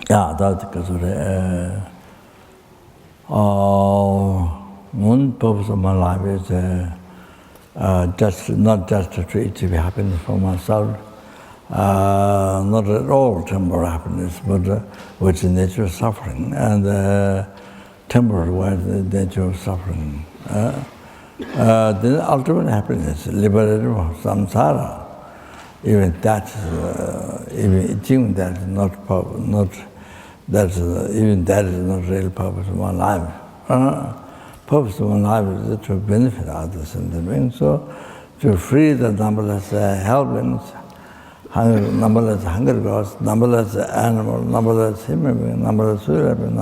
Yeah, that's because one purpose of my life is not just to achieve happiness for myself, not at all temporal happiness, but which is the nature of suffering, and temporal was the nature of suffering. The ultimate happiness, liberated from samsara, even that, even that is not even that is not real purpose of my life. Purpose of my life is to benefit others sentient beings, so to free the numberless helplings, numberless hungry ghosts, numberless animals, numberless human beings, numberless spirit beings,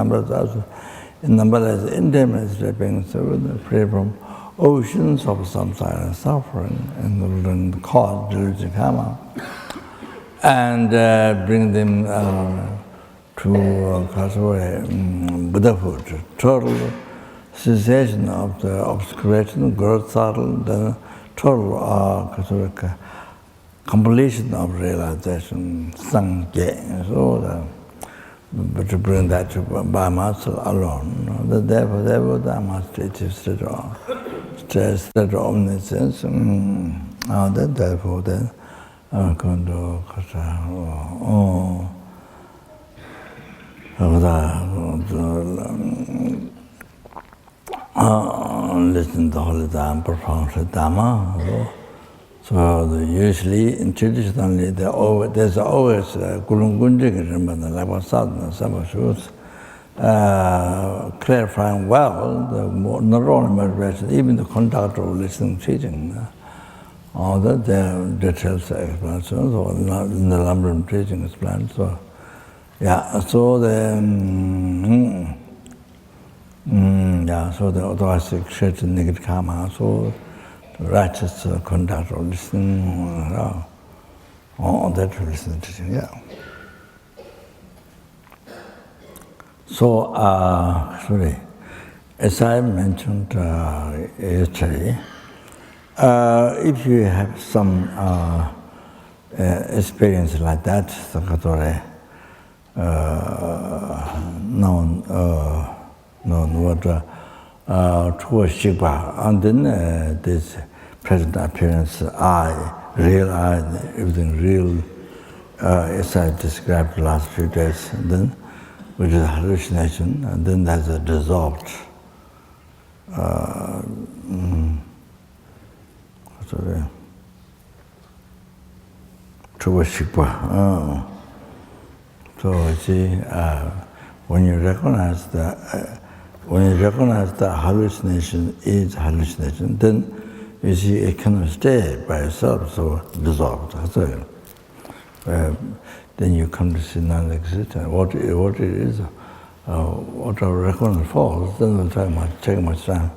numberless intimate beings, so free from oceans of samsara and suffering and cause delusion karma, and bring them to Buddhahood, total cessation of the obscuration, growth, the total completion of realization, sangye. So, but to bring that by myself alone, therefore I must achieve state of omniscience. Therefore, then I'm going to listen to the Holy Dhamma, profound Dhamma. So usually, traditionally, there's always Kulungunjik, like sadhana, sabashus, clarifying well, not only motivation, even the conduct of listening, teaching. All that there are details, explanations, or in the Lambram teaching explained. So, yeah, so so the otherwise creates negative karma, so righteous conduct of listening, all that listening teaching, yeah. So, sorry, as I mentioned yesterday, if you have some experience like that, known what true Shikpa, and then this present appearance, real I, everything real, as I described the last few days, and then which is hallucination, and then there's a dissolved. True Shikpa. So you see, when you recognize the hallucination is hallucination, then you see it cannot stay by itself, so dissolved. So, then you come to see non-existent. What it is, what our recognition falls, then we'll take much time.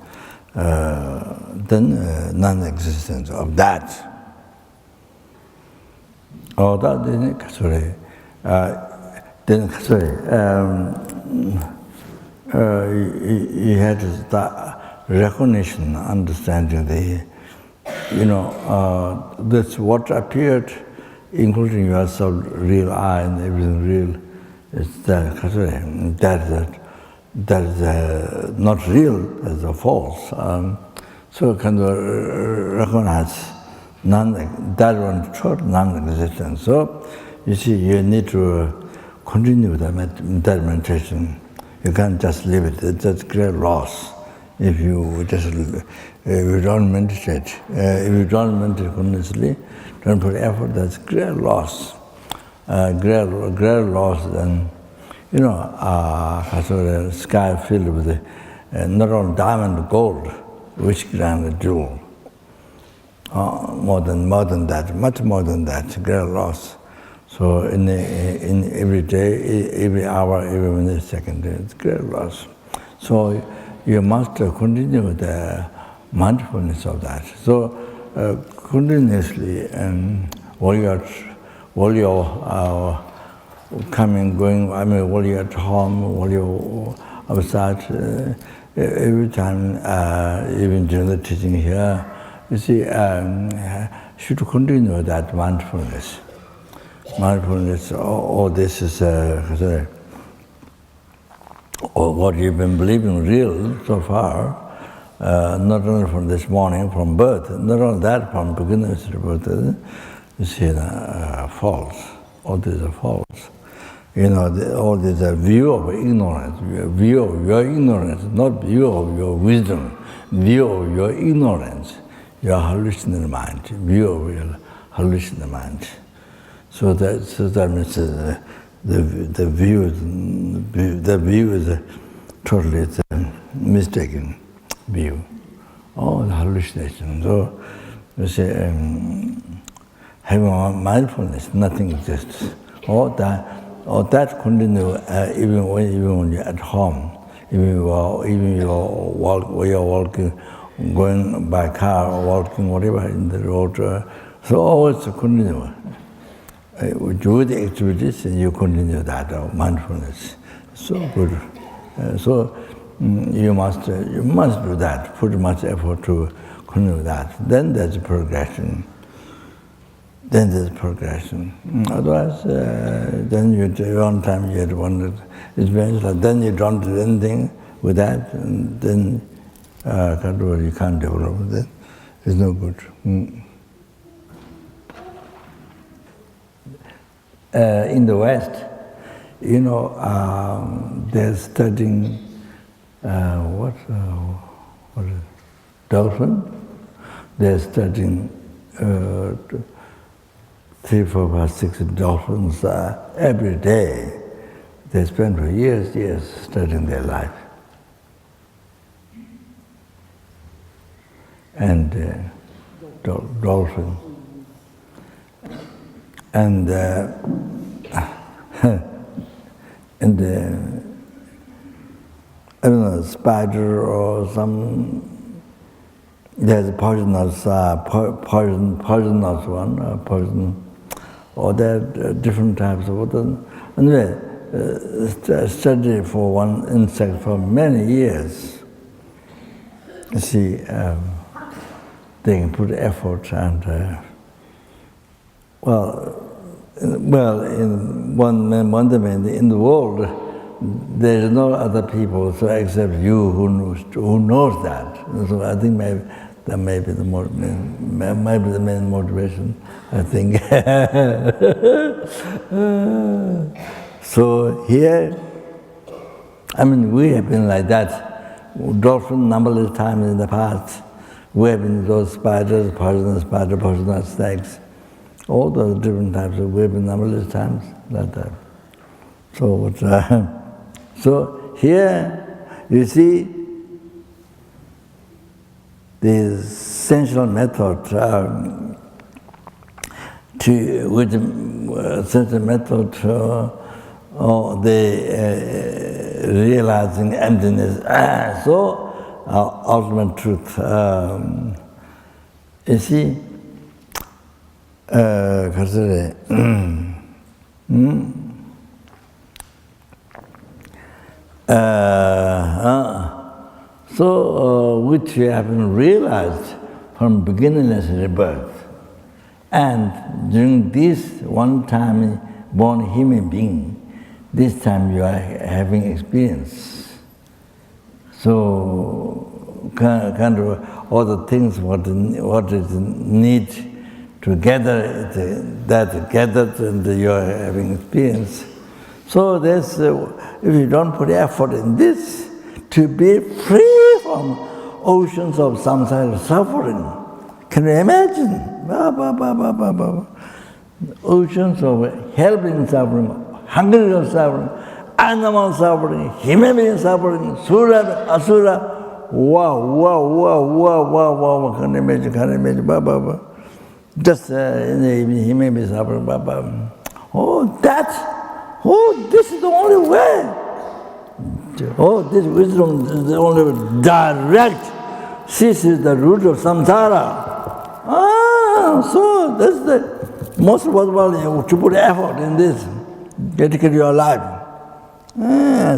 Then non-existence of that. Oh, that didn't, sorry. You had that recognition, understanding that's what appeared, including yourself, real I and everything real, is that is not real, that's a false. So can recognize that one short non-existence. So you see, you need to continue that meditation. You can't just leave it. That's great loss. If you don't meditate, if you don't meditate continuously, don't put effort, that's great loss. Great loss. And the sky filled with not only diamond, but gold, which grand jewel. More than that, much more than that. Great loss. So in every day, every hour, every minute, second, it's great loss. So you must continue the mindfulness of that. So continuously, while you're coming, going, while you're at home, while you're outside, every time, even during the teaching here, you see, should continue that mindfulness. Mindfulness, all this is or what you've been believing real so far, not only from this morning, from birth, not only that, from beginning to birth, you see, false. All these are false. You know, all these are view of ignorance, view of your ignorance, not view of your wisdom, view of your ignorance, your hallucinating mind, view of your hallucinating mind. So that means the view is totally mistaken view. Oh, the hallucination. So you say, having mindfulness, nothing exists. Or that continue even when you're at home, even you're walking, going by car or walking whatever in the road. So always continue. You do the activities and you continue that mindfulness. So good. So you must do that. Put much effort to continue that. Then there's progression. Otherwise, then one time you had wondered, it's very like then you don't do anything with that, and then you can't develop it. It's no good. In the West, you know, they're studying what is it? Dolphin. They're studying 3, 4, 5, 6 dolphins every day. They spend for years studying their life. And dolphin. And I don't know, spider or some. There's a poisonous one, poison. Or there are different types of water. Anyway, study for one insect for many years. You see, they can put effort and, in one domain, in the world, there is no other people so except you who knows that. So I think that may be the main motivation, I think. So here, I mean, we have been like that. Dolphin numberless times in the past. We have been those spiders, poisonous snakes, all those different types of, we have been numberless times like that. So here, you see, the essential method the realizing emptiness, so ultimate truth. You see, which have been realized from beginningless rebirth. And during this one time born human being, this time you are having experience. So kind of all the things what is need to gather, that gathered and you are having experience. So there's, if you don't put effort in this, to be free from oceans of samsara suffering. Can you imagine? Oceans of helping suffering, hungry suffering, animal suffering, human being suffering, sura, asura. Wow. Can you imagine? Just human being suffering. This is the only way. This wisdom is the only way. Direct. This is the root of samsara. So that's the most worthwhile to put effort in this. Dedicate your life.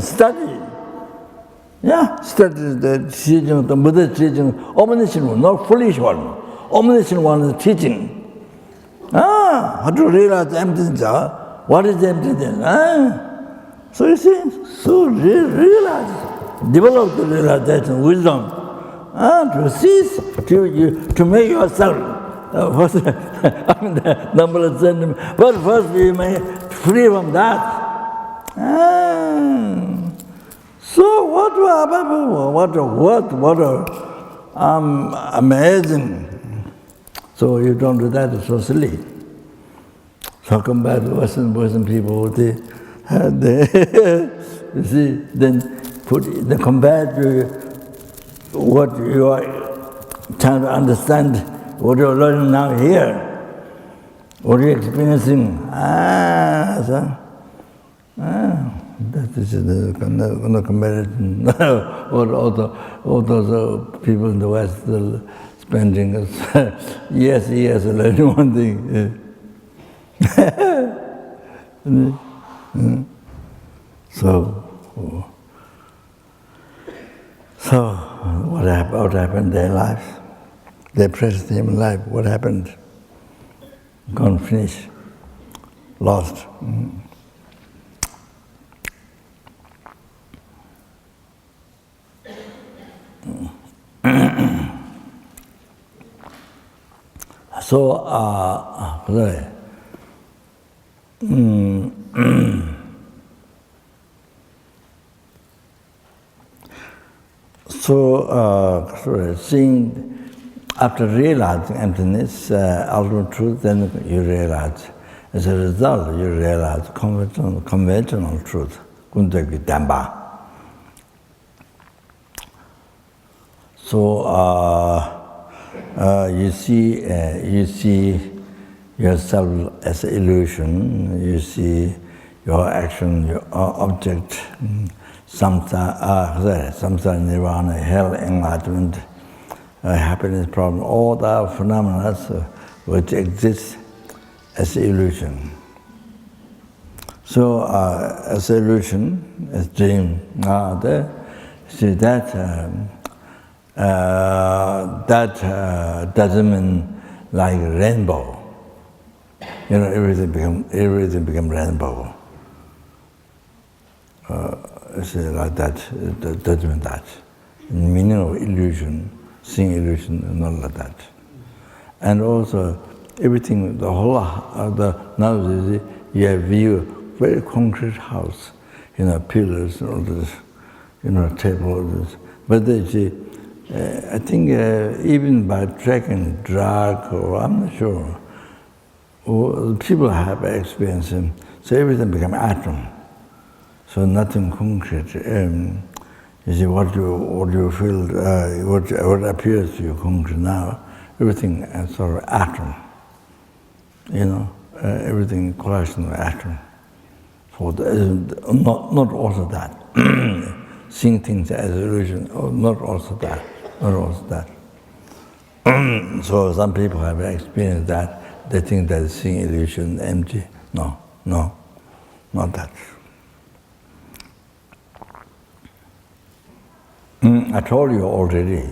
Study. Study the teaching, the Buddha's teaching, omniscient one, not foolish one. Omniscient one is teaching. How to realize emptiness. What is emptiness? So you see, so realize, develop the realization, wisdom, to cease, to make yourself, the numberless sentiment, but first we may free from that. So what amazing. So you don't do that, it's so silly. So come back to Western people, you see, then compare to what you are trying to understand, what you are learning now here, what you are experiencing. That is the comparison. all those people in the West still spending years learning one thing. So what happened in their lives? Their present human life, what happened? Gone, finished, lost. So, seeing, after realizing emptiness, ultimate truth, then you realize, as a result, you realize conventional truth, Kundaki Damba. So, you see yourself as an illusion, you see your action, your object, samsara, nirvana, hell, enlightenment, happiness, problem, all the phenomena which exist as illusion. So, as illusion, as dream, see that doesn't mean like rainbow. You know, everything become rainbow. See, like that, doesn't mean that. Meaning of illusion, seeing illusion, not like that. And also, everything, the whole, now you have view, very concrete house, pillars, all this, table, all this. But they see, I think even by tracking drug, or I'm not sure, people have experience, so everything become atom. So nothing concrete. You see, what you feel, what appears to you concrete now, everything is sort of atom. Everything collection of atom. So not also that. Seeing things as illusion, not also that. So some people have experienced that. They think that seeing illusion empty. No, not that. I told you already.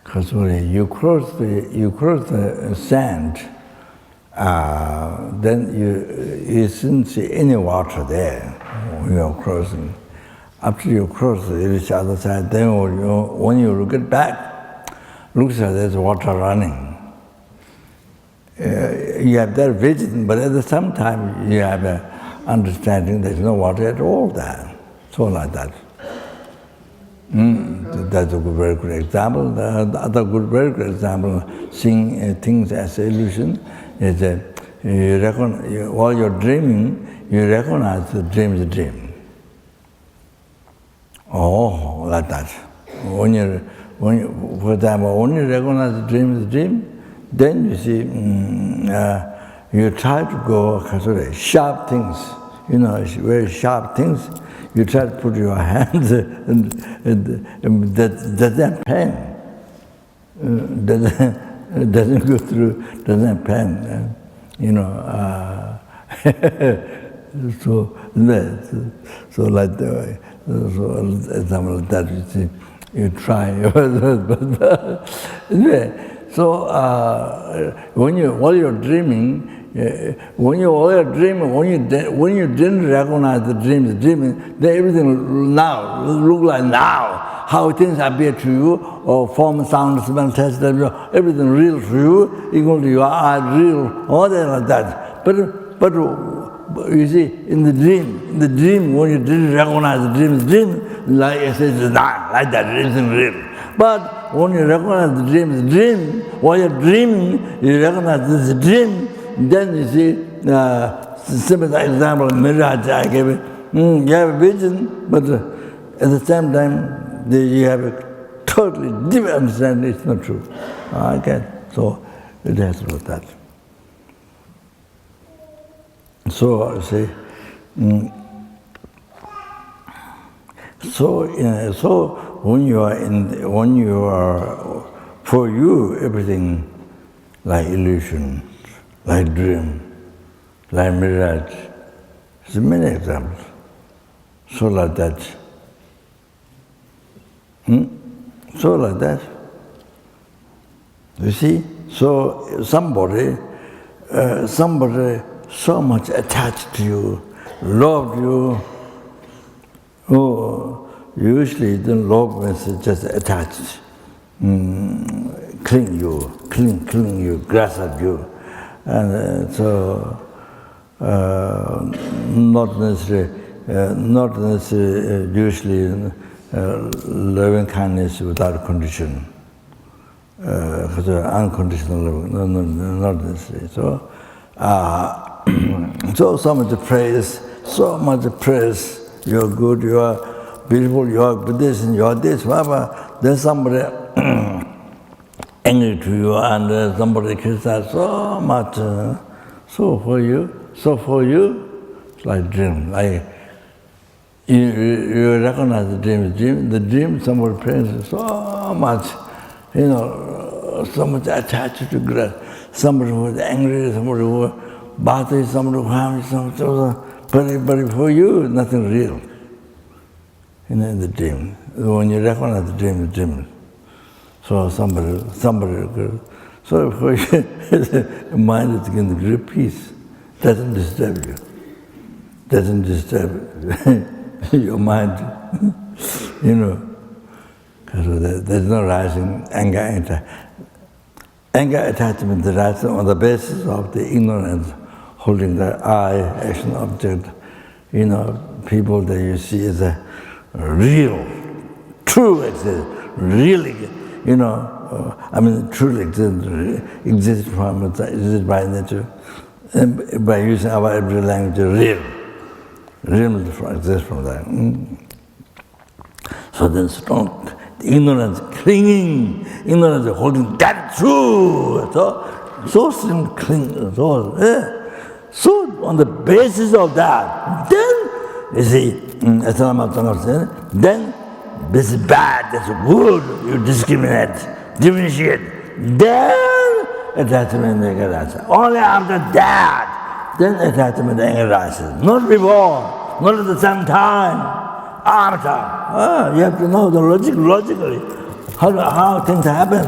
Because you cross the sand, then you shouldn't see any water there when you're crossing. After you cross the other side, then when you look it back, looks like there's water running. You have that vision, but at the same time you have an understanding there's no water at all there. So like that. That's a very good example. The other very good example, seeing things as illusion, is while you're dreaming, you recognize the dream is a dream. Oh, like that. For example, when you recognize the dream is a dream, then you see, you try to go sharp things, very sharp things. You try to put your hands, and doesn't pain. Doesn't go through, doesn't pain. So like example like that, you see, you try. So while you're dreaming, when you were dreaming, when you didn't recognize the dream, then everything now look like now. How things appear to you, or form, sound, smell, taste, everything real to you, equal to your eyes, real, all that like that. But you see, in the dream, when you didn't recognize the dream, like it says, not like that, it isn't real. But when you recognize the dream, while you're dreaming, you recognize this is a dream, then you see, simple example, mirage I gave it. You have a vision, but at the same time, you have a totally different understanding, it's not true. Okay, so it has to do with that. So, you see, so when you are, for you, everything like illusion, like dream, like mirage. There's many examples. So like that. So like that. You see? So somebody so much attached to you, loved you. Oh, usually the love means just attached, cling you, grasp at you. And so not necessarily usually loving kindness without condition. Because unconditional love, not necessarily. So, so much praise. You're good, you are beautiful, you are Buddhist, you are this, whatever. Then somebody angry to you, and somebody criticizes so much. So for you, it's like dream. Like you recognize the dream. Somebody praises so much, so much attached to grass. Somebody who is angry, somebody who bothers, somebody who harms, but for you, nothing real. In the dream, when you recognize the dream. So somebody, so for you, mind is in the great peace. Doesn't disturb you. Doesn't disturb your mind. Because there's no rising anger. Anger attachment arises on the basis of the ignorance, holding the eye, action, object. People that you see as a real, true existence, really, truly exists from exists by nature, and by using our everyday language, real exists from that. So then strong ignorance, clinging, ignorance, holding that true. So still cling. So on the basis of that, then you see, then this is bad, that's good, you discriminate, differentiate. Then attachment arises. Only after that, then attachment arises. Not before, not at the same time. After, you have to know the logically how things happen.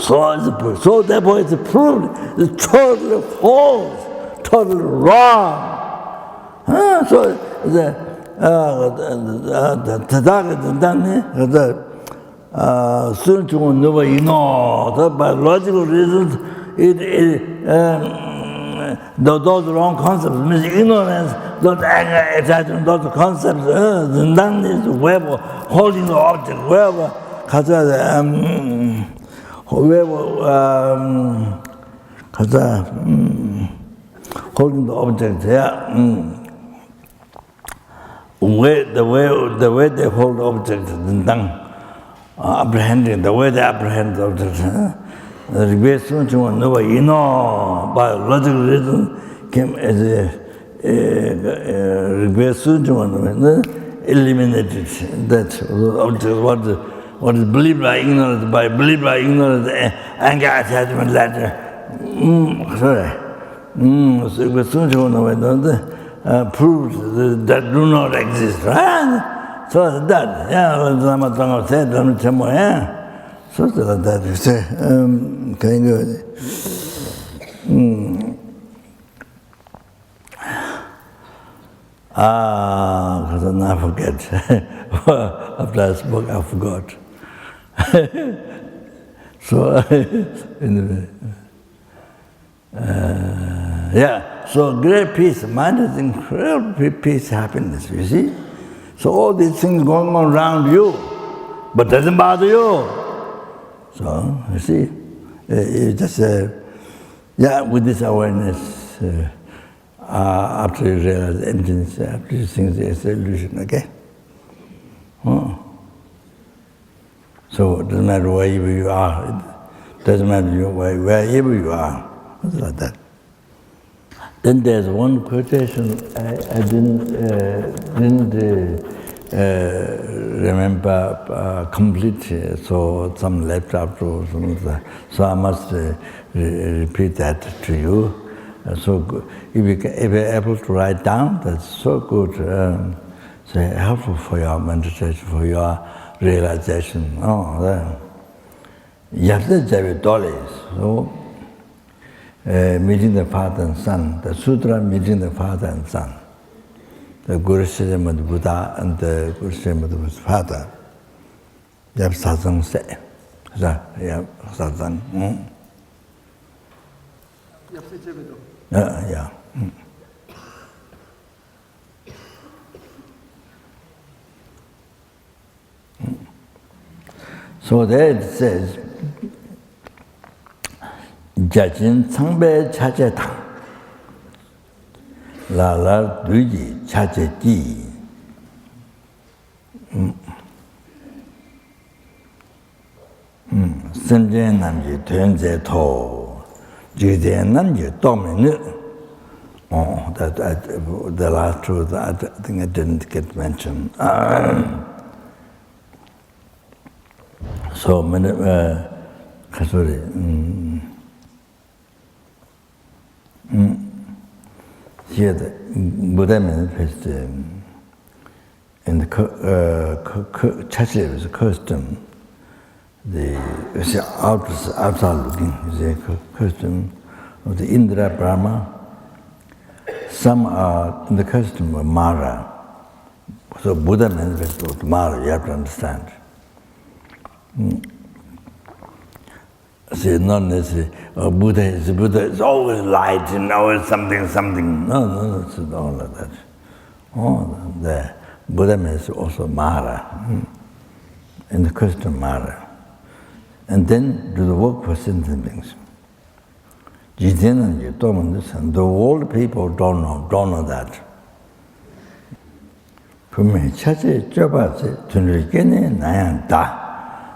So therefore it's proved it's totally false, totally wrong. So the Tathagata by logical reasons, those wrong concepts means ignorance, those anger, attachment, those concepts, none is wherever holding the object, wherever holding the object here. The way they hold objects, apprehending, the way they apprehend the objects, by logical reason came as a eliminated that object, what is believed by ignorance, anger, attachment, proved that do not exist, right? So that, so that you say, can you go? Because I now forget. After I spoke, I forgot. So, anyway. So great peace. Mind is incredible peace, happiness, you see? So all these things going on around you, but doesn't bother you. So, you see, you just, with this awareness, after you realize emptiness, after you think it's an illusion, okay? So it doesn't matter wherever you are, it doesn't matter wherever you are, it's like that. Then there's one quotation I didn't remember completely, so some left afterwards, so I must repeat that to you. So if you're able to write down, that's so good, so helpful for your meditation, for your realization. So, meeting the father and son, the sutra meeting the father and son, the Guru Shrima of the Buddha and the Guru Shrima of the father. You have satsang say. You have satsang. Yeah. So there it says, Jajin Changbe Chache Tang, Lala Duji Chache Ji. Sentient Namji Tuanze To, Jiden Namji Dominu. Oh, the last truth, I think I didn't get mentioned. So, here the Buddha manifest in the church is a custom. The outside looking is a custom of the Indra Brahma. Some are in the custom of Mara. So Buddha manifests with Mara, you have to understand. See, not necessarily, Buddha is always light and always something. No, it's not all like that. The Buddha is also Mara, in the custom Mara. And then do the work for sentient beings. The old people don't know that.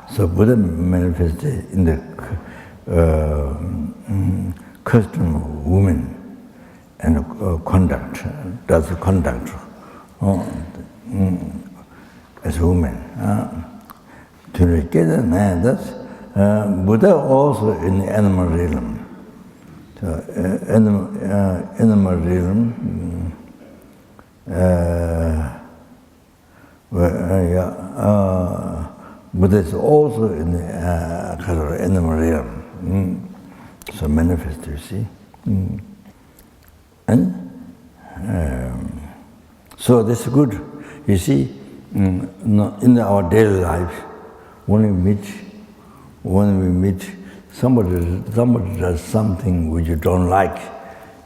So Buddha manifested in the custom of women and conduct, does the conduct as women. Buddha also in the animal realm. So, animal realm, Buddha is also in the animal realm. So manifest, you see. And so this is good. You see, in our daily life, when we meet somebody does something which you don't like,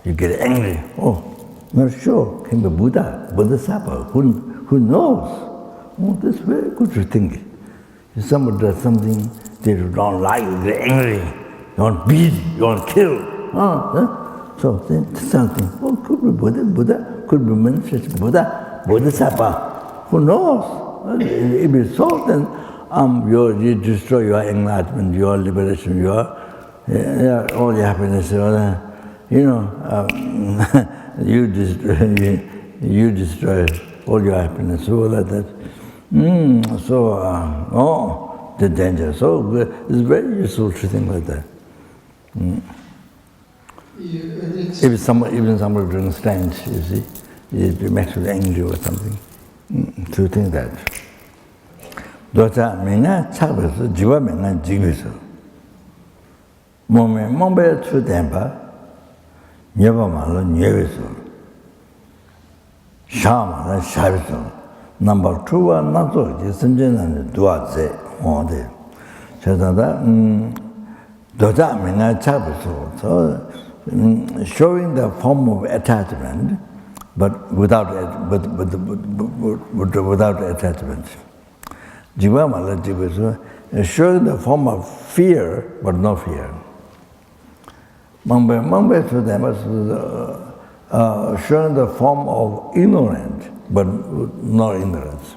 you get angry. Oh, not sure, can be Buddha, Bodhisattva, who knows? Oh, that's very good to think. If somebody does something that you don't like, you get angry, you want to beat, you want to kill. So then something, could be Buddha, could be manifest Buddha, Bodhisattva, who knows? If it's so, then you destroy your enlightenment, your liberation, your all your happiness, you destroy all your happiness, all like that. The danger. So it's very useful to think like that. If even somebody brings stench, you see, it makes you angry or something. To think that. 도자 메나 차버서 지와 메나 지그서 몸에 추된바 Nyevamala nyeviso. Shamana shaviso. Number 2 are not so. Sentient and duaze. Doja minga chabiso. So showing the form of attachment, but without attachment. Jivamala jiviso. Showing the form of fear, but no fear. Mangbe to them was showing the form of ignorance, but no ignorance.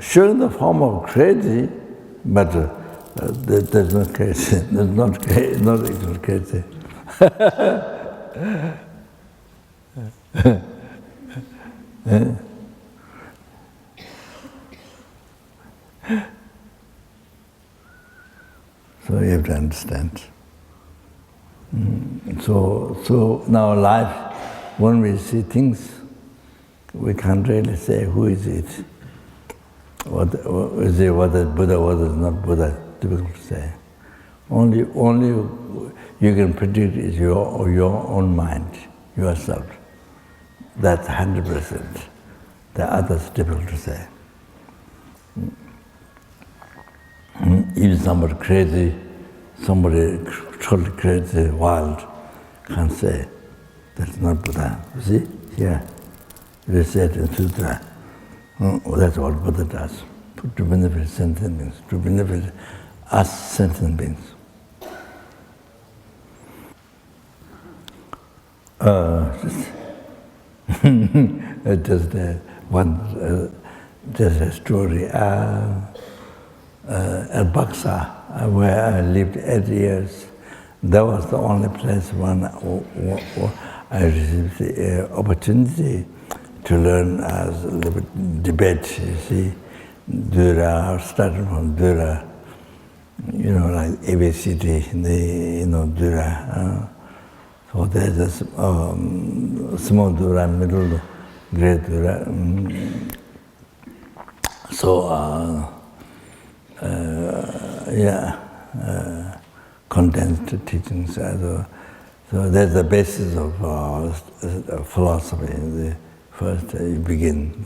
Showing the form of crazy, but there's no crazy. There's not crazy. So you have to understand. So now life, when we see things, we can't really say who is it. What is Buddha, what is not Buddha, difficult to say. Only you can predict is your own mind, yourself. That's 100%. The others difficult to say. Even somebody crazy, somebody totally crazy, wild, can't say. That's not Buddha. You see, here, it is said in Sutra. That's what Buddha does. To benefit sentient beings, to benefit us sentient beings. Just a story. At Baksa, where I lived 8 years, that was the only place when I received the opportunity to learn as debate. You see, Dura, starting from Dura, like ABCD, Dura. So there's a small Dura, middle, great Dura. Condensed teachings. So that's the basis of philosophy. The first you begin.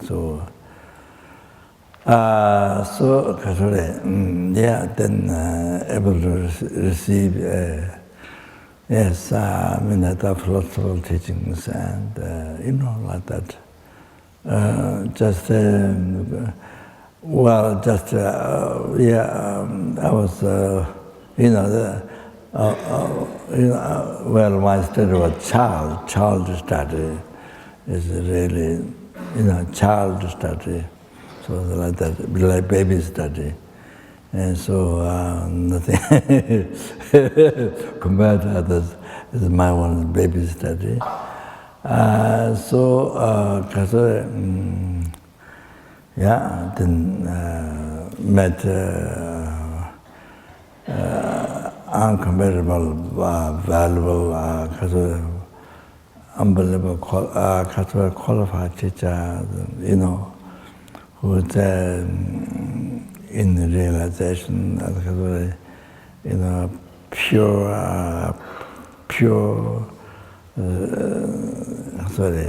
Then able to receive the philosophical teachings and like that. I was, my study was child study is really, child study. So like that, like baby study. And so nothing compared to others, is my one baby study. Then met uncomparable, valuable, unbelievable, qualified teacher, who was in the realization,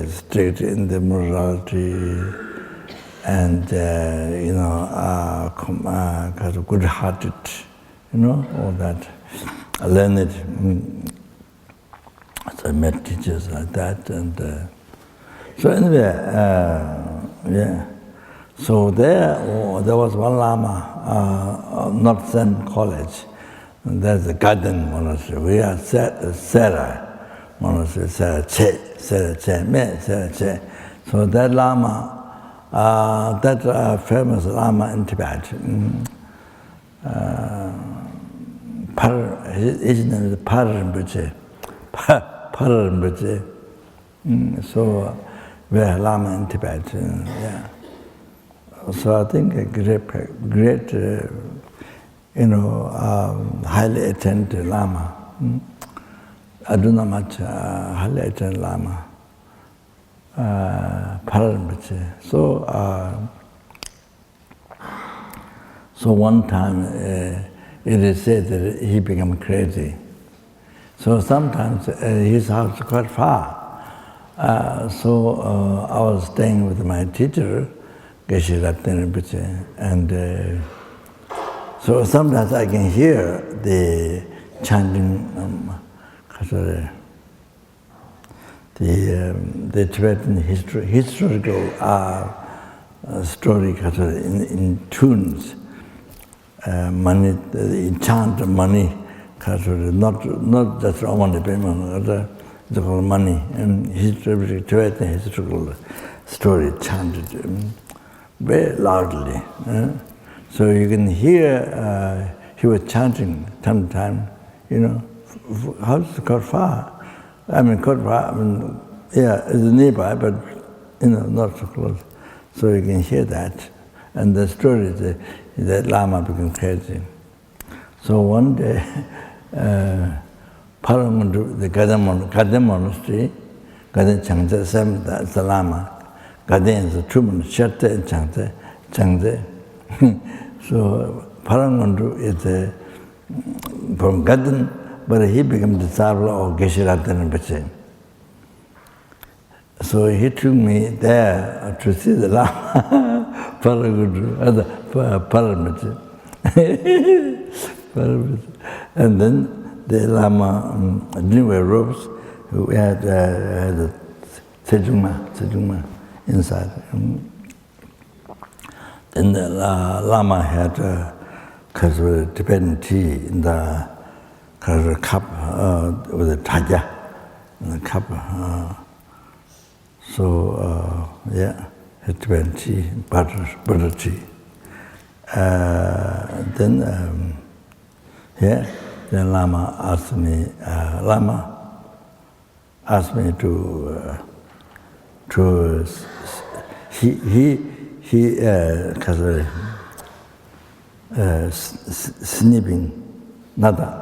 strict in the morality, and good-hearted, all that. I learned it. So I met teachers like that, and so anyway, So there was one Lama, North Zen College. And there's a garden monastery. We are Sera monastery, Sera Che. So that Lama, that famous Lama in Tibet, his name is Rinpoche. So we are Lama in Tibet. Yeah. So I think a great, highly attended Lama. I do not much highly attended Lama. So one time it is said that he became crazy. So sometimes his house is quite far. So I was staying with my teacher, Geshe Ratna Rinpoche, and so sometimes I can hear the chanting, the Tibetan historical story in tunes. Money, the chant money, not just only payment, it's called money, and Tibetan historical story chanted very loudly. So you can hear he was chanting time to time, how's it called far? I mean, quite far, yeah, it's nearby, but not so close. So you can hear that. And the story is that Lama became crazy. So one day, Paramandu, the Gaden monastery, Gaden Changze, that's the Lama. Gaden is a true monastery, Sherte and Changze. So Paramandu is from Gaden, but he became the disciple of Geshe Ratna Rinpoche. So he took me there to see the Lama, Paramita. And then the Lama didn't wear robes. We had a Sejungma inside. Then the Lama had a Tibetan tea in the cup with a taja in the cup. So, yeah, Tibetan tea, butter tea. Then Lama asked me, snipping, nada.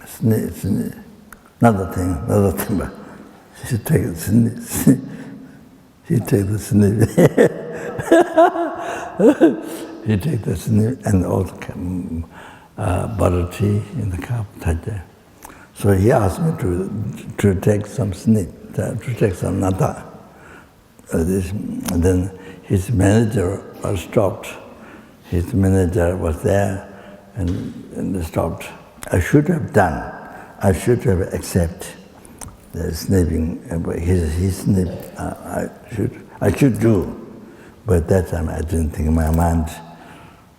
Snipping, another thing, but she take the snip. He take the snip. He take the snip and all the butter tea in the cup. So he asked me to take some snip, to take some nata. And then his manager was stopped. His manager was there and stopped. I should have accepted the snipping, his snip. I should do, but that time I didn't think. My mind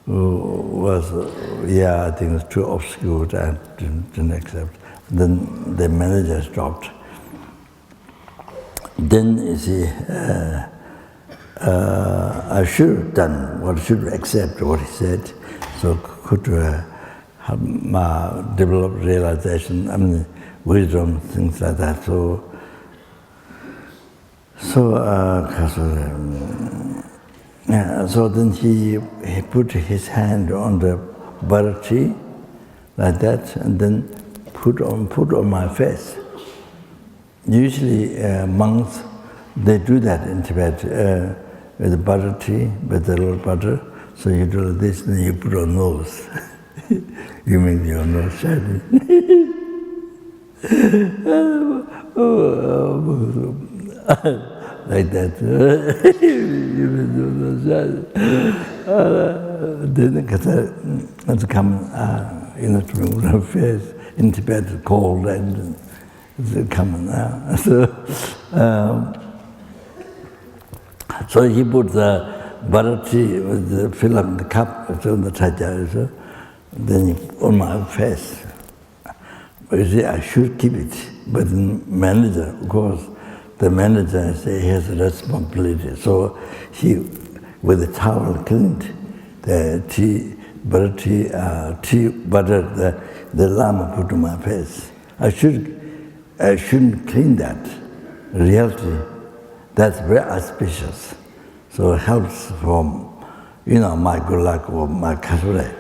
was, I think it was too obscure. I didn't accept. Then the manager stopped. Then you see, I should have done what I should accept what he said, so could develop realization, wisdom, things like that. So then he put his hand on the butter tea like that, and then put on my face. Usually monks, they do that in Tibet with the butter tea, with a little butter. So you do this, and then you put on nose. You make your nose shiny. Like that. You make your nose shiny. Then it's come, to my face. In Tibet, it's cold and it's coming. So he put the butter tea, fill up the cup, on the taja, then on my face. But you see, I should keep it. But the manager, of course, the manager say he has a responsibility. So he, with a towel, cleaned the butter tea butter, the Lama put on my face. I shouldn't clean that. In reality, that's very auspicious. So it helps from, my good luck or my kasure,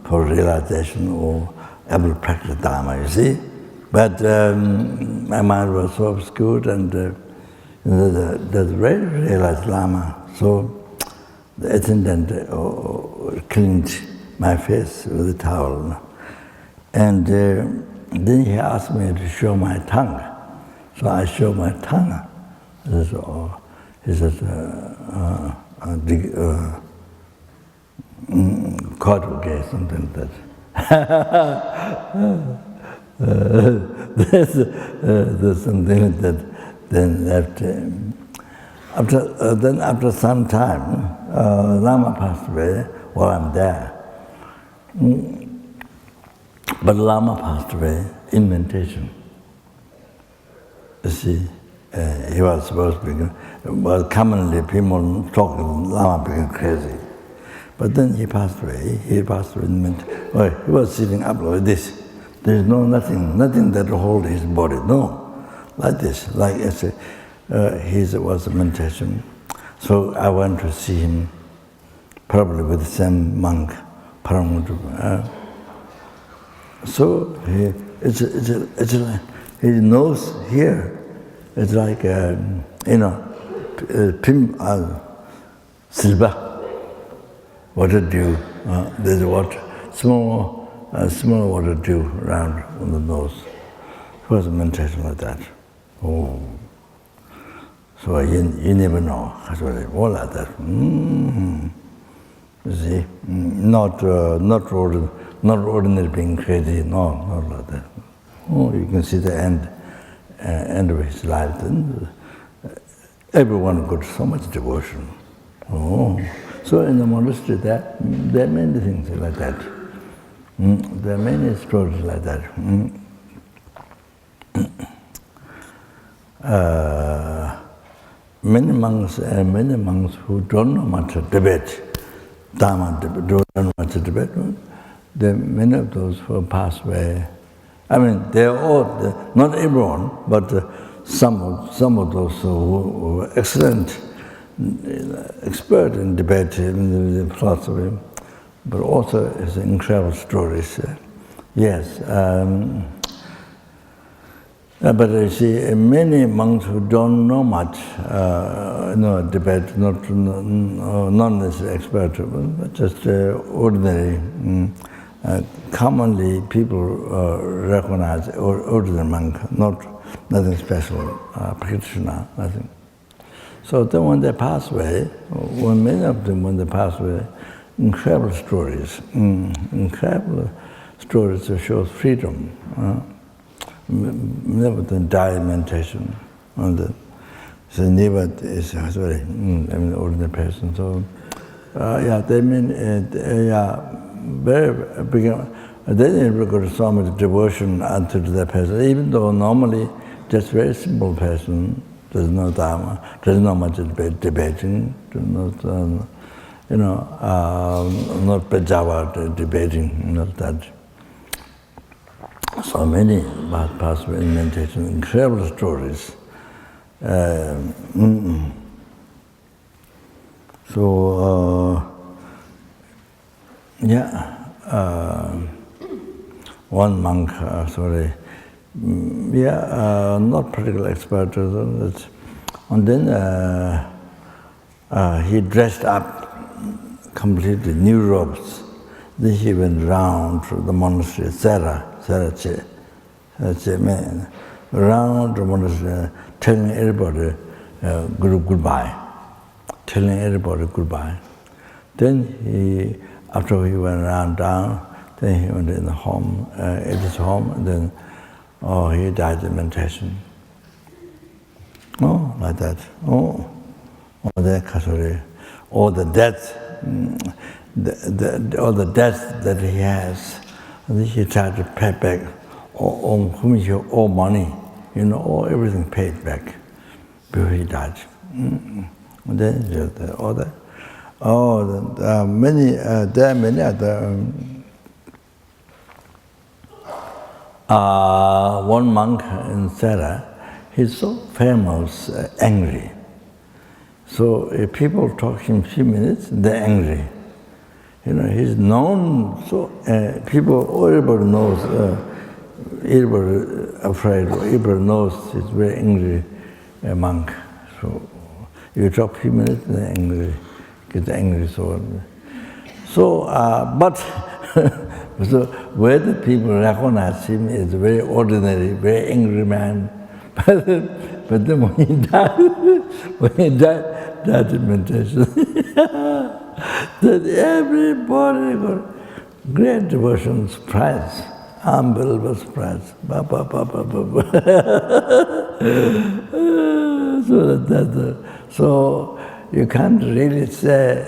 for realization or able to practice Dharma, you see. But my mind was so obscure and there's very realized Lama. So the attendant cleaned my face with a towel. And then he asked me to show my tongue. So I showed my tongue. He says, Koduke, something like that. There's something like that. Then after some time, Lama passed away while I'm there. But Lama passed away in meditation. You see, he was supposed to be, well, commonly people talk of Lama being crazy. But then he passed away. He passed away in meditation. Well, he was sitting up like this. There is nothing that hold his body. No, like this, like I say, his was a meditation. So I went to see him, probably with the same monk, Paramudu. So it's like his nose here. It's like silver. Water dew. There's water, small water dew around on the nose. It was a meditation like that. Oh. So you never know. All like that. You see, not ordinary being crazy. No, not like that. Oh, you can see the end of his life. Then everyone got so much devotion. Oh, so in the monastery there are many things like that. There are many stories like that. Many monks who don't know much of debate, Dharma debate, don't know much of debate, many of those who passed away. I mean, they're all, not everyone, but some of those who were excellent, expert in debate, in the philosophy, but also it's incredible stories. Yes. But you see, many monks who don't know much, debate, not necessarily expert, but just ordinary. Commonly, people recognize ordinary monk, nothing special, practitioner, nothing. So then, when they pass away, many of them, when they pass away, incredible stories that shows freedom. Never done diet meditation. So never is very ordinary person. So they mean very big. They didn't got so much devotion unto that person, even though normally just very simple person. There's no dharma. There's not much debating. Not Pajava debating. Not that. So many passed away in meditation, incredible stories. One monk, not particular expert, and then he dressed up completely new robes. Then he went round to the monastery, around the monastery, telling everybody goodbye. Then after he went around down, then he went in the home, at his home, and then he died in meditation. Oh, like that. Oh, that Kasuri. All the death, all the death that he has, he tried to pay back on whom he owe money, everything paid back before he died. And then there are many other. One monk in Sera, he's so famous, angry. So if people talk him a few minutes, they're angry. He's known, so everybody knows, everybody afraid, everybody knows he's a very angry monk. So you talk a few minutes, they're angry, gets angry. So, but so where the people recognize him as a very ordinary, very angry man, but then when he died in meditation, that everybody got great devotion, surprise, unbelievable surprise. So you can't really say,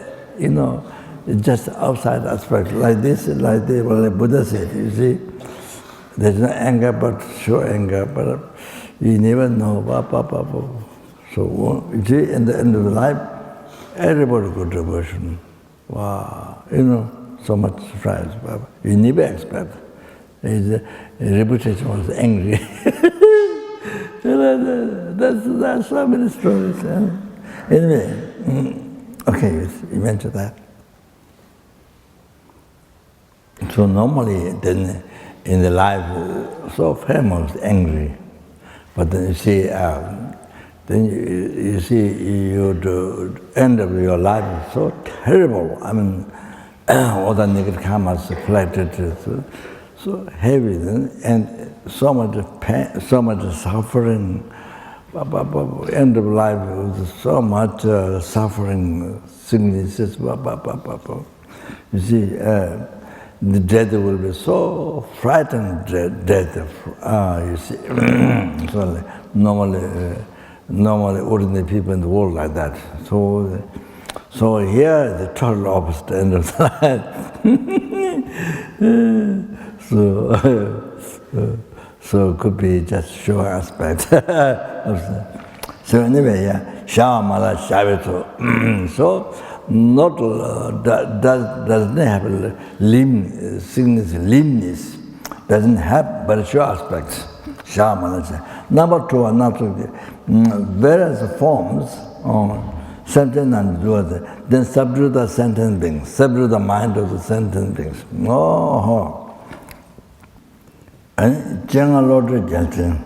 it's just outside aspect like this, like Buddha said. You see, there's no anger but sure anger, but you never know. So you see, in the end of the life, everybody got devotion. Wow, so much surprise. You never expect. His reputation was angry. That's so many stories. Anyway, okay, you mentioned that. So normally, then in the life, so famous, angry, but then you see, the end of your life is so terrible. I mean, all the negative karmas collected, so heavy, and so much pain, so much suffering. End of life was so much suffering, sicknesses. You see. The death will be so frightened death. You see, so normally ordinary people in the world like that. So here the total opposite end of the life. So could be just show aspect. So anyway, yeah, Shamala Shavito. So. Not doesn't have leanness, doesn't have but sure aspects. Number two, various forms sentient and doer, then subdue the sentient beings, subdue the mind of the sentient beings. And Chenrezig Guiding,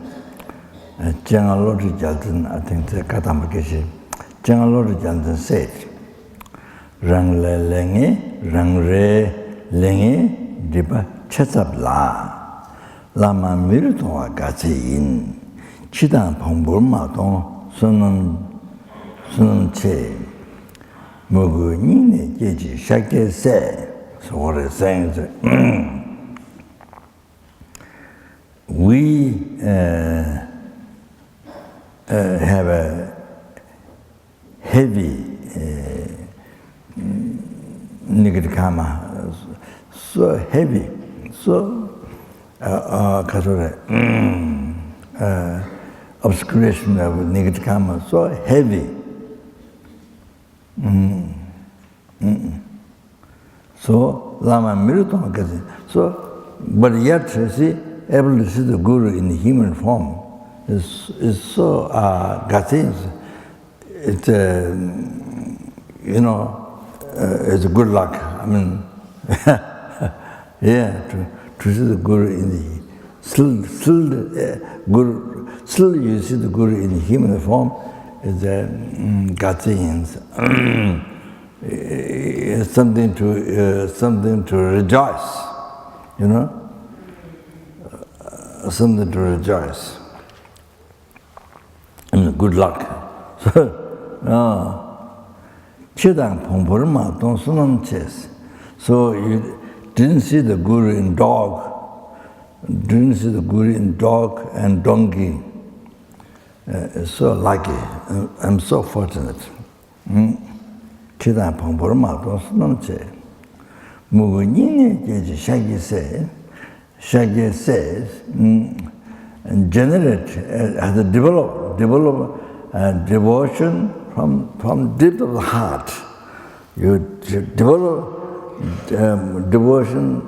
I think the Katamakishi, Chenrezig Guiding said, Rang le lengi, rang re lengi, dipa chetsab la. Lama miru tonga gachi yin. Chidang pongbur ma tong sunam che. Mugu nyingne jeji shakye se. So what it's saying is we have a heavy negative karma, so heavy, so obscuration of negative karma, so heavy. So Lama Mirutam Kasi. So, but yet you see, able to see the Guru in the human form is so Gati. It's it's a good luck. I mean, yeah, to see the Guru in the still you see the Guru in the human form is Gati. Something to rejoice, something to rejoice. Good luck. So you didn't see the Guru in dog, and donkey. It's so lucky. I'm so fortunate. Chidang Pongpur Ma Tong Sunam Che. Mugu Nyingi Jeji Shagye says, generate, has to develop devotion from deep of the heart. You develop devotion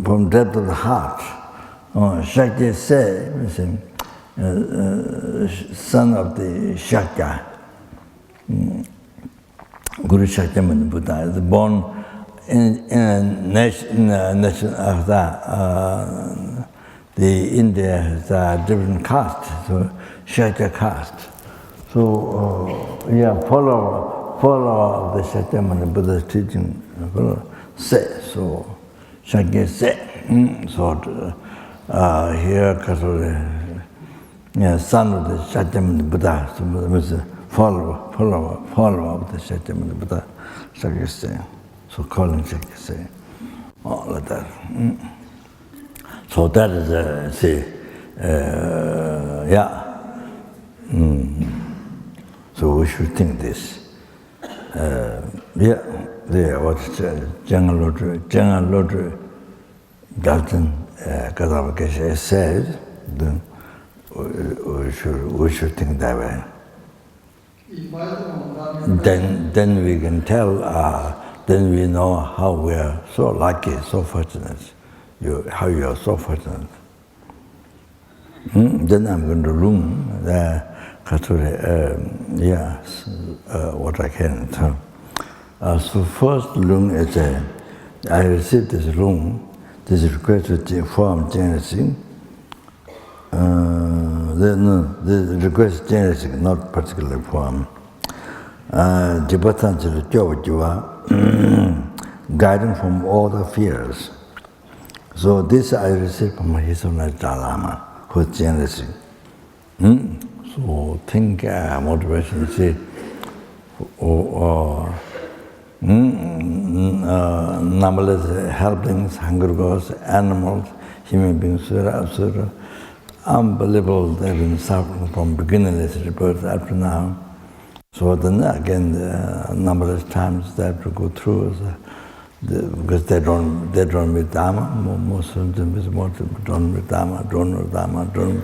from depth of the heart. Shakya Se, son of the Shakya, Guru Shakyamuni Buddha, is born in a nation of the India has a different caste, so Shakya caste. So follower of the Shakyamuni Buddha's teaching, say, so Shakya say, so here son of the Shakyamuni Buddha, so was a follower of the Shakyamuni Buddha, Shakya say, so calling Shakya say, all like that. So that is say, so we should think this. What General Galton Kadavakesh said, then we should think that way. Then we can tell, then we know how we are so lucky, so fortunate. How you are so fortunate. Then I'm going to room what I can tell. So first room is I received this room, this request to form Chenrezig. The request Chenrezig, not particular form. Jibatanjali guiding from all the fears. So this I received from His Holiness Dalai Lama, who is Chenrezig. So think motivation, see, numberless helplings, hunger ghosts, animals, human beings, Sura, unbelievable, they've been suffering from beginningless rebirth up to now. So then again, numberless times they have to go through, because they don't meet Dharma. Most of them don't meet Dharma, don't know Dharma, don't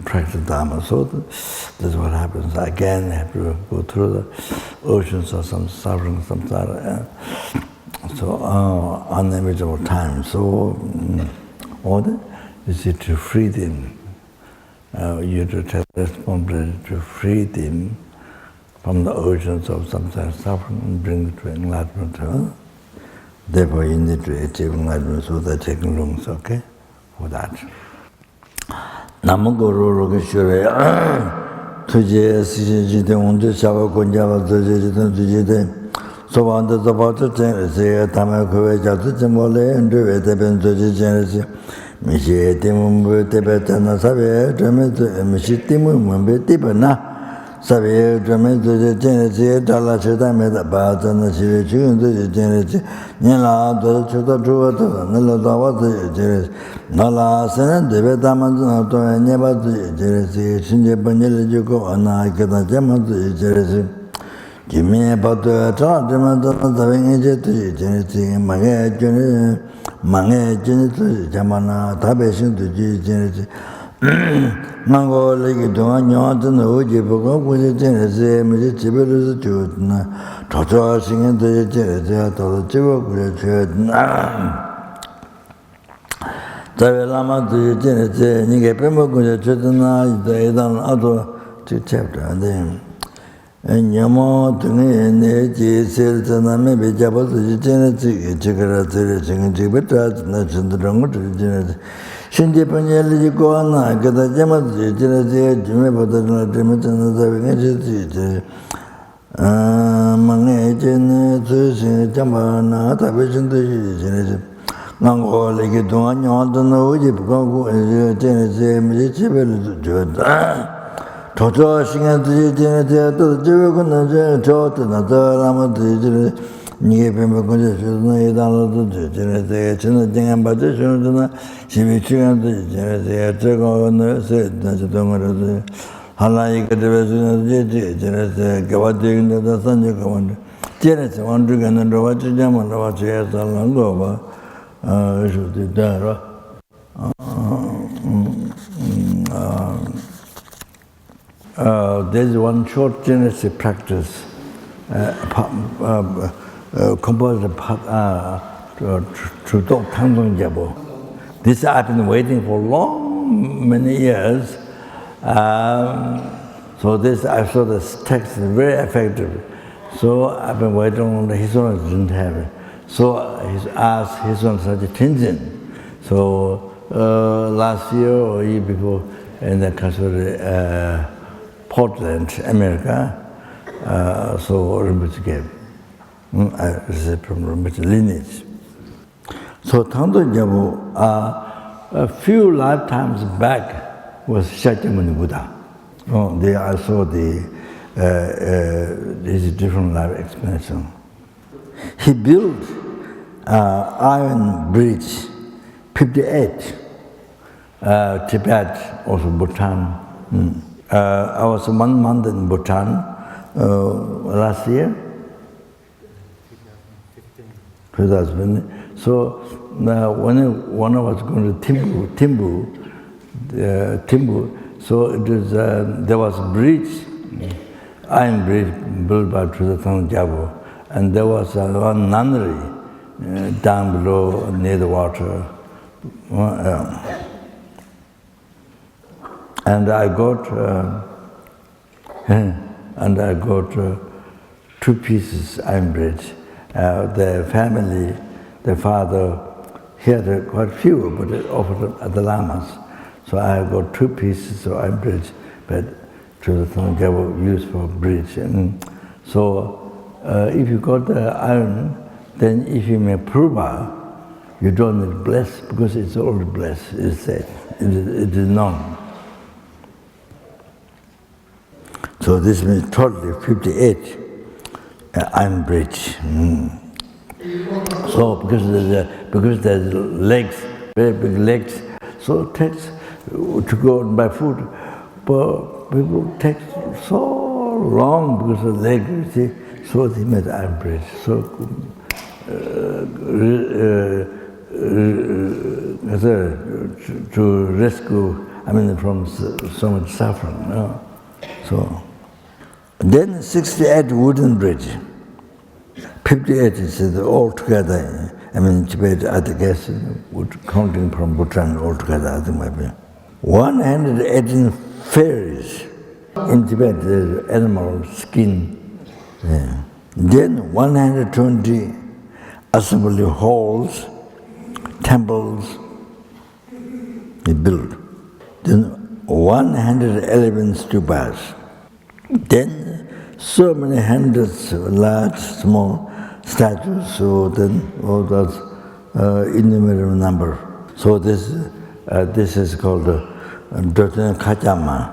practice Dharma. So this is what happens. Again, they have to go through the oceans of some suffering, samsara. So unimaginable time. So order is it to free them. You to take responsibility to free them from the oceans of samsara suffering and bring them to enlightenment. Therefore, you need to achieve enlightenment, so they're taking rooms, okay, for that. Namo Guru Rogeshwara, Tuje Sijite Undu Shava Kunjava Tuje Sovanda Zabata Chenrezig, Tamakove Jatu Chimole, and Duvete Ben Tuje Chenrezig, Mishi Timu Tibetana Sabe, Mishitimu Mumbe Tibana. Sabe, Dramatic Genesis, Dala Cheta Meta Batan, Chile Chun, Genesis, Nila, the Chuta Chuata, Nila Dawat, Genesis, Nala, Sen, Debetaman, and Never Genesis, Shinjapanel Juko, and I get a gem of Genesis. Give me about the child, having agent to Genesis, Mange Genesis, Jamana, Tabation to Genesis. Mango Lake Don Yon, the Uji Bogo, with the Genesis, Michibus, Jutna, Toto singing the Genesis, Toto Chivo, Tavelama to Genesis, Nigapemo, Jutna, the Edan Auto, 2 chapters, and then. And Yamo to me, and the says, and I may be Jabba to Genesis, Chikara, singing Tibet, Nation the Drum to Genesis. Shinjapanel Jikona, Gata Jamat, Genesis, Jimmy, Dimit, and the Mange, Genesis, Jamana, Tavision to Genesis. Nango, like it, don't know, Genesis, Michibel, Toto singing to Genesis, to the Jivakuna, Tot, and other Lama to Nigapim Condition, download Genesis, and the Jambadition, Shimichi, Genesis, Jago, said, National Halai, Genesis, Gavadi, the Sun, Genesis, one drink and watch Jam and watch years along over. Should be there. There's one short Genesis practice composed to talk Tangtong Gyalpo. This I've been waiting for many years. So this I saw this text is very effective. So I've been waiting on his own didn't have it. So he asked his own such a Tenzin. So last year or year before in the country Portland, America, So Rinpoche gave. I received from Rinpoche lineage. So Tangtong Gyalpo, a few lifetimes back was Shakyamuni Buddha. There I saw this different life explanation. He built iron bridge, 58, Tibet, also Bhutan. I was 1 month in Bhutan last year. 2015. So when I was going to Timbu, so it was, there was a bridge, iron bridge built by Tangtong Gyalpo, and there was one nunnery down below near the water. And I got 2 pieces iron bridge. The family, the father, he had quite few, but they offered them at the lamas. So I got 2 pieces of iron bridge, but Tangtong Gyalpo used for bridge. And so if you got the iron, then if you make purba, you don't need bless, because it's already blessed, it's said. It is known. So this means totally 58 iron bridge. So because there's legs, very big legs, so it takes to go by foot, but people take so long because of the leg, you see, so they made iron bridge. So to rescue, from so much suffering. So then 68 wooden bridge. 58 is all together. Tibet, I guess, counting from Bhutan altogether, I think maybe. 118 fairies in Tibet, there's animal skin. Yeah. Then 120 assembly halls, temples, they built. Then 111 stupas. Then so many hundreds of large, small statues, so then all those innumerable number. So this is called Dotana Kachama.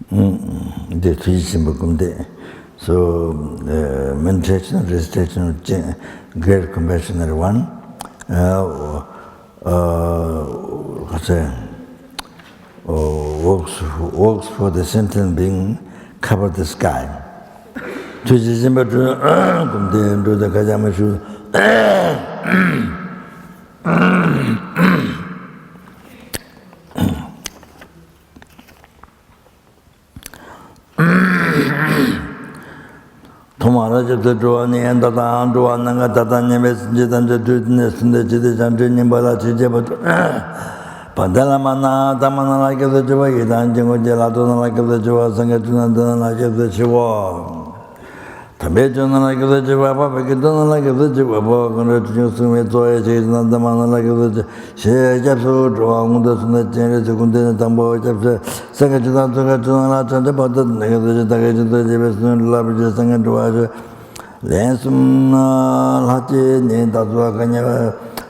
The tradition. So meditation, recitation, great compassionate one. Works for the sentient being, cover the sky. To December to the Kajamashu. Tomorrow, the Joani and the Anduanga, Tatanya Messenger, and the Dudeness in the Jidisan Nimbala Chijabat. Pandalamana, Tamana like the Java, Danjingo Gelato like the Java, Sangatuna like the Chihuahua. Tabetuna like the Java, Pakitana like the Java, Congratulations, not the man like the Japso, Drawang, the Chenrezig Tambo, Sakatuna, and the Potter, the Tagajan, Labridge, Sangat, Lensum Lati, Tatua,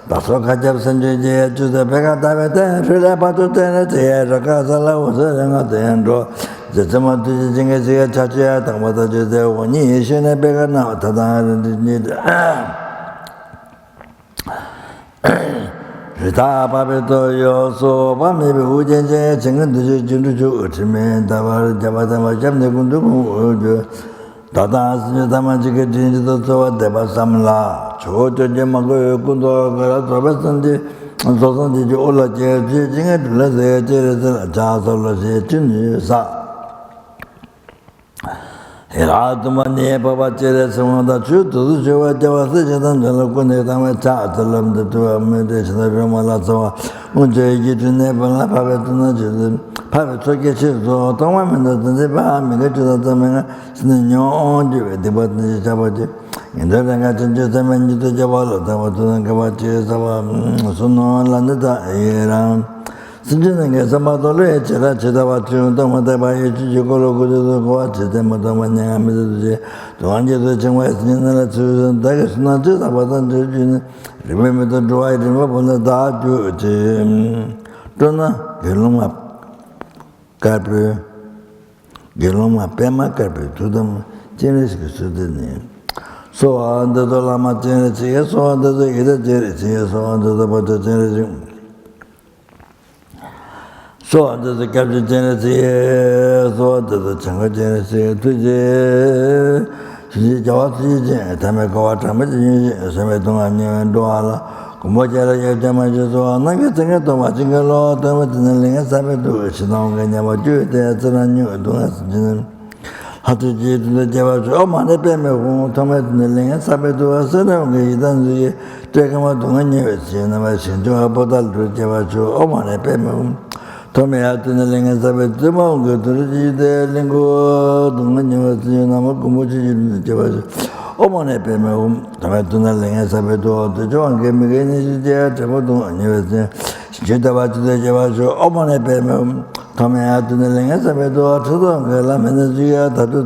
Taso Kajab Sanjay to the Pekata, Filapatu, Rakasala was a Tendo. The Zaman to Jingasia Chacha, Tamata Jose, Wani, Shana Begana, Tadan, Rita Papito, so one maybe who change, Chingan to Junju, Chimen, Tavar, Javatama, Jamne, Tadas, Tamajika, the Toa, Debasamla, Choto, Jamago, Kundo, Robesandi, and so did you all a Jinga, Lazar, Jazz, Sa. Hiratmani Papa Chere, some of the truth to the Java Java, and the Lokunetama Chatalam, the two meditation of Ramalazawa, Unjay, Nepal, Pavetuna, Pavetokich, so Tomam, and the Deba, Mingatu, the Tamana, Snino, the Botany Javaji, and then I got to just a man to Javala, Tavatuna Kavachi, Suno, Landeta, Sinjinanga Samadole, Chela Chedava Chundamata, Chicolo, Chedamanya, Tuanja, the Changway, Dagasna, Chedavadan, remember the droid and up on the dark, Donna, Geluma Capri, Geluma Pema Capri, to them, Chenrezig to the name. So under the Lama Chenrezig, so under the Chenrezig, so under the Butter Chenrezig. So under the Captain Chenrezig, so under the Changa Chenrezig, to Jawati, Tamakawa Tamati, Sametonga, and Doala, Kumojala Yamajo, Nagatanga, Tomachingalo, Tamatin, Sametu, Shinong, and Yamaju, the Azanyu, Donas. How to do the Java, oh, my payment, Tomat, and Sabetu, I said, okay, then the Takamatungani, and I was into a bottle to Java, oh, my payment. Tommy out in the Linga Sabetu, go to the Lingo, Dungani, Namakumochi, Java, oh, my payment, Tomatuna Linga Sabetu, the John gave me any Javato, and you was there. Jetava to the Java, oh, my payment. Tommy out in the Linga Sabetu, Tudong, Lamenzia, Tatu,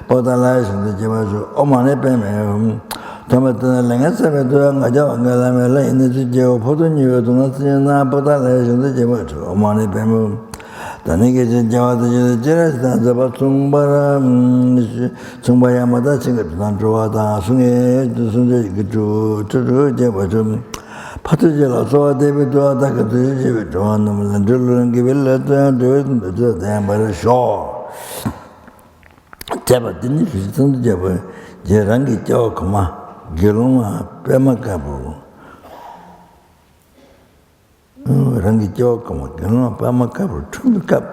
Potalize, and the Java, oh, my payment. Tomatana Linga Sabetu, and Galamela in the Java, Potunu, Donatina, Potalize, and the Java, oh, my payment. The niggas Java, the Jeres, that's about Sumbayamada, Singatrata, Sunge, to Java. Patujala saw David to attack the Jiviton and children give it letter to it them by the shore. Jabba didn't visit the Jabba, Jerangi Chokma, Giluma, Pemakabu. Rangi Chokma, Giluma, Pemakabu, two cup,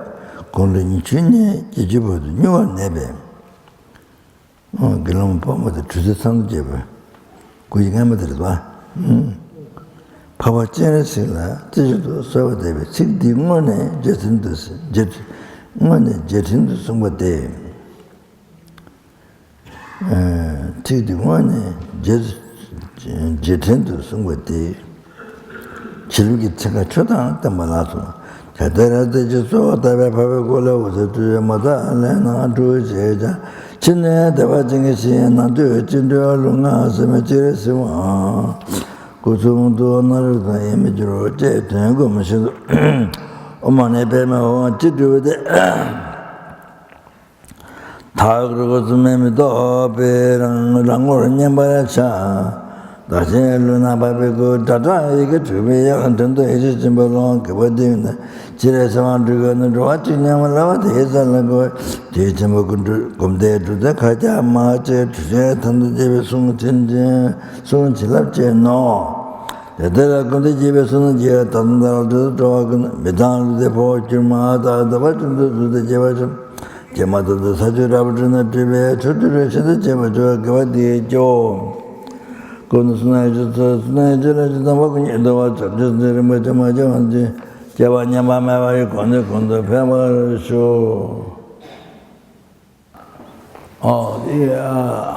Colin Jibu, new one nebe. Oh, Gilum Poma, the Tristan Jabba. Could you come at it? Papa Chenrezig, digital so David, 61 jet into somebody. 61 jet into somebody. Chilgi Chaka Chotan, Tamalato. Cadera de Jesu, Tabacola was a mother, and to his age. China, the watching is in and do it in the Lunga cemetery. Kusumundu another image rotate and go Machine Omane Pema to do with it. Tiger was a memido, Rangor and Yambaracha. That's it, Luna Babico, Tata, you get to be young and to his symbol, Kabadim, Chiresaman to go and watching Yamala, the Hezalago, teach him come there to the Kaja March, to set and the Jevesun, soon she left no. The Della Condigivesun, Thunder to the Dragon, Medan the fortune, Mata, the button to the Jevasun, Jamata the Sajurabatan, the Tuturation, the Javajo, Gavadi, Joe. Kunusna Nigeria, the walking in the water, just the remote Majo, Javanyama, Kondo, Family show. Oh, the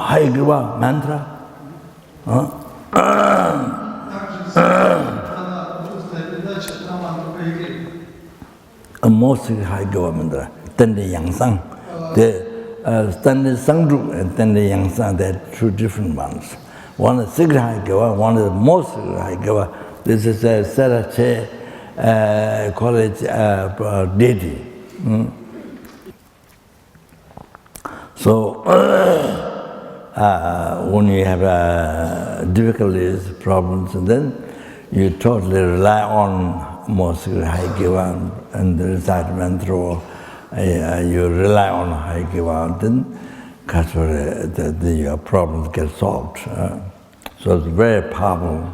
Hayagriva mantra. A Most Secret Hayagriva mantra. Then the Yang Sang. The standard Sangru and then the Yang Sang, they're two different ones. One is Secret Hayagriva, one is Most Secret Hayagriva. This is a Sarache college deity. So, when you have difficulties, problems, and then you totally rely on Most Secret Hayagriva and the recite mantra, you rely on Hayagriva, then your problems get solved. So it's very powerful.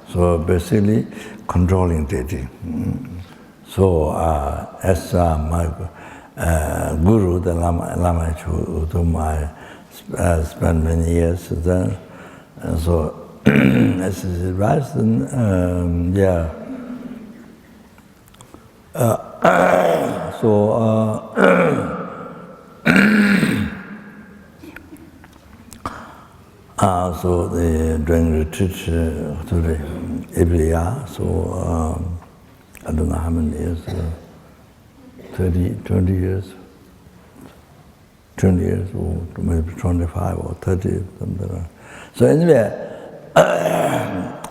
So basically, controlling deity. So as my guru, the Lama, with whom I spent many years then, so as his advice, then So they doing retreat every year. So I don't know how many years, 20 years, 20 years, or maybe 25 or 30, something like that. So anyway,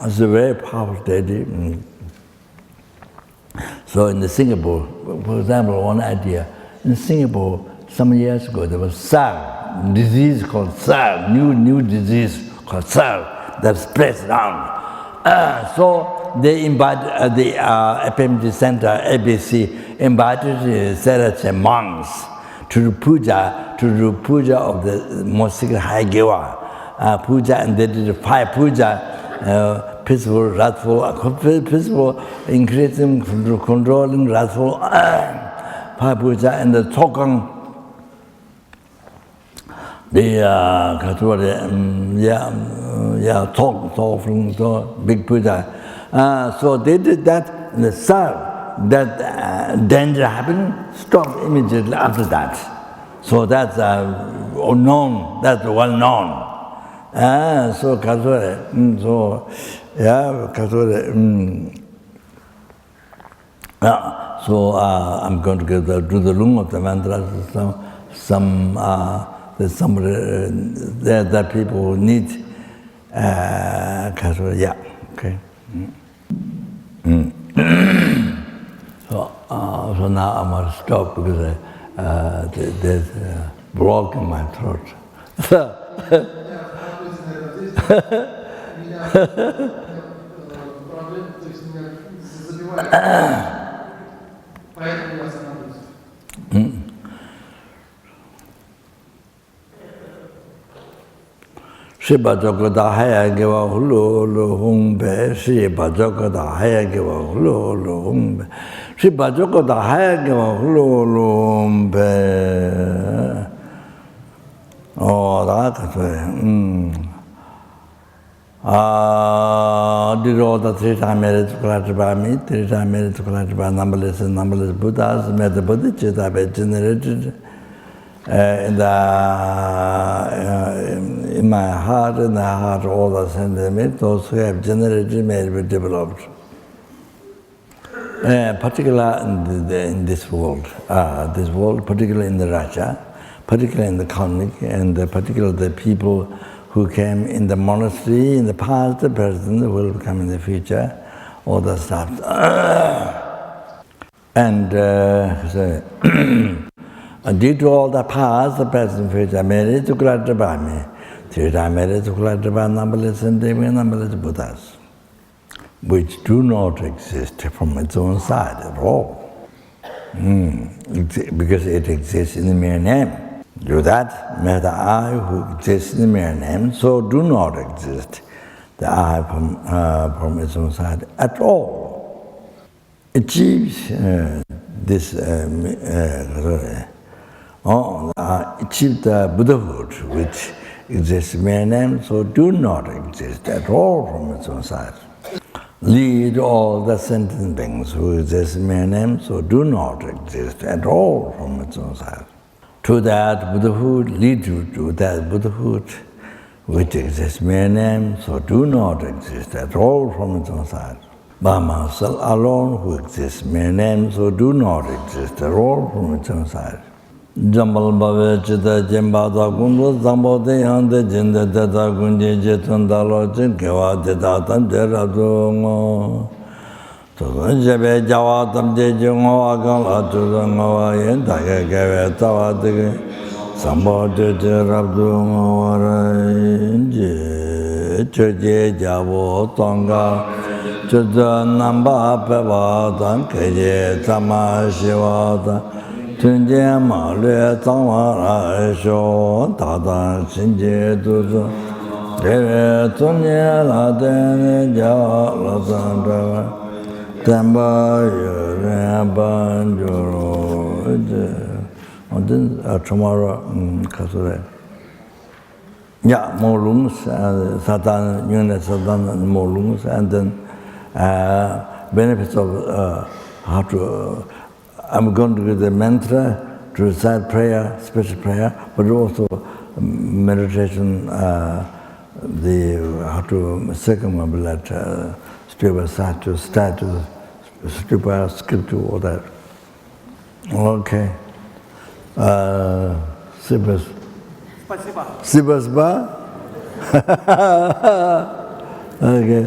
it's a very powerful deity. So in Singapore, for example, one idea, in Singapore, some years ago, there was SARS, disease called SARS, new disease called SARS that spreads around. So they invited the FPMT center, ABC, invited Chenrezig monks to do puja of the Most Secret Hayagriva. Puja, and they did 5 puja, peaceful, wrathful, peaceful, increasing, controlling, wrathful, 5 puja, and the Tokang, big puja. So they did that, and the SAR, that danger happened, stopped immediately after that. So that's known, that's well known. So Kasore, so so I'm going to do the lung of the mantras. There's somebody there that people need. Kasore, yeah, okay. So now I must stop because there's a block in my throat. Shiba Jokota Hayagriva Hulu Humbe, Shiba Jokota Hayagriva Hulu Humbe, Shiba Jokota Hayagriva Hulu Humbe. Oh, that's did all the 3 times married collected by me, 3 times married collected by numberless Buddhas, met the Bodhicitta generated in my heart, in the heart, all the sentiments, those who have generated may be developed. Particularly in this world, particularly in the Raja, particularly in the Karmic, and particularly the people who came in the monastery in the past, the present, will come in the future, all the stuff. And so, due to all the past, the present, future, married to Grattabami, 3 times married to Grattabami, numberless and numberless Buddhas, which do not exist from its own side at all, because it exists in the mere name. Do that, may the I who exists in the mere name, so do not exist the I from its own side at all. Achieves this, achieve the Buddhahood, which exists in the mere name, so do not exist at all from its own side. Lead all the sentient beings who exist in the mere name, so do not exist at all from its own side. To that Buddhahood, lead you to that Buddhahood, which exists in mere name, so do not exist at all from its own side. By myself alone, who exists in mere name, so do not exist at all from its own side. Jambal Bave Chita Jembada Kundu, Zambo de Hande Jinda Data Gundi Jetun Dalo Jinkewa Detatam Jeradungo. Jebe Jawatam Jejungo Agala Tudungo Yen Taka Gave Tawadigi Sambo de Rabdungo Waranji Chuje Jabo Tonga Chuda Namba Pevatan Keje Tama Shivata Tunje Malue Tangwara Sho Tata Shinje Tuzu Deve Tunye Latene Jala Sandra Temba Banjoro. And then tomorrow, Kasure. Yeah, more lungs, Satan, unit Satan, and more lungs, and then benefits of how to. I'm going to do the mantra, to recite prayer, special prayer, but also meditation how to circumambulate stupa status, stupa scripture, all that. Okay. Sibasba. Okay.